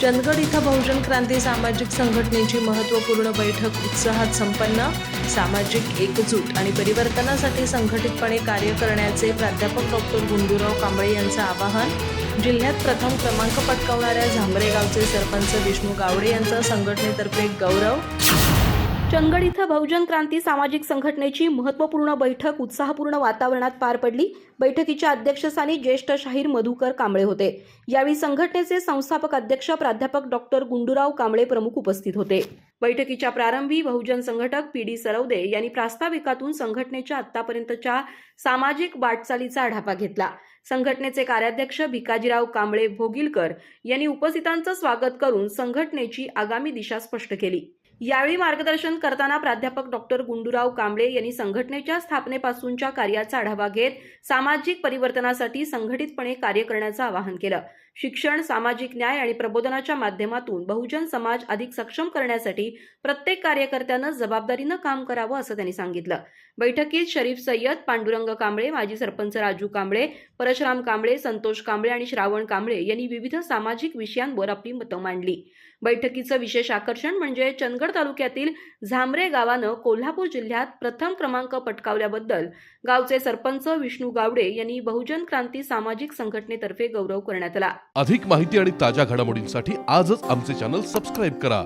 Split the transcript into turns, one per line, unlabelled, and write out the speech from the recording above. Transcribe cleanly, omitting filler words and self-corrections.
चंदगड इथं बहुजन क्रांती सामाजिक संघटनेची महत्त्वपूर्ण बैठक उत्साहात संपन्न. सामाजिक एकजूट आणि परिवर्तनासाठी संघटितपणे कार्य करण्याचे प्राध्यापक डॉक्टर गुंडूराव कांबळे यांचं आवाहन. जिल्ह्यात प्रथम क्रमांक पटकावणाऱ्या झांबरे गावचे सरपंच विष्णू गावडे यांचा संघटनेतर्फे गौरव.
चंदगड इथं बहुजन क्रांती सामाजिक संघटनेची महत्त्वपूर्ण बैठक उत्साहपूर्ण वातावरणात पार पडली. बैठकीच्या अध्यक्षस्थानी ज्येष्ठ शाहीर मधुकर कांबळे होते. यावेळी संघटनेचे संस्थापक अध्यक्ष प्राध्यापक डॉक्टर गुंडूराव कांबळे प्रमुख उपस्थित होते. बैठकीच्या प्रारंभी बहुजन संघटक पी.डी. सरवदे यांनी प्रास्ताविकातून संघटनेच्या आतापर्यंतच्या सामाजिक वाटचालीचा आढावा घेतला. संघटनेचे कार्याध्यक्ष भिकाजीराव कांबळे भोगिलकर यांनी उपस्थितांचं स्वागत करून संघटनेची आगामी दिशा स्पष्ट केली. यावेळी मार्गदर्शन करताना प्राध्यापक डॉक्टर गुंडूराव कांबळे यांनी संघटनेच्या स्थापनेपासूनच्या कार्याचा आढावा घेत सामाजिक परिवर्तनासाठी संघटितपणे कार्य करण्याचं आवाहन केलं. शिक्षण, सामाजिक न्याय आणि प्रबोधनाच्या माध्यमातून बहुजन समाज अधिक सक्षम करण्यासाठी प्रत्येक कार्यकर्त्यानं जबाबदारीनं काम करावं असं त्यांनी सांगितलं. बैठकीत शरीफ सय्यद, पांडुरंग कांबळे, माजी सरपंच राजू कांबळे, परशुराम कांबळे, संतोष कांबळे आणि श्रावण कांबळे यांनी विविध सामाजिक विषयांवर आपली मतं मांडली. बैठकीचं विशेष आकर्षण म्हणजे चंदगड तालुक्यातील झांबरे गावानं कोल्हापूर जिल्ह्यात प्रथम क्रमांक पटकावल्याबद्दल गावचे सरपंच विष्णू गावडे यांनी बहुजन क्रांती सामाजिक संघटनेतर्फे गौरव करण्यात आला.
अधिक माहिती आणि ताज्या घडामोडींसाठी आजच आमचे चॅनल सबस्क्राईब करा.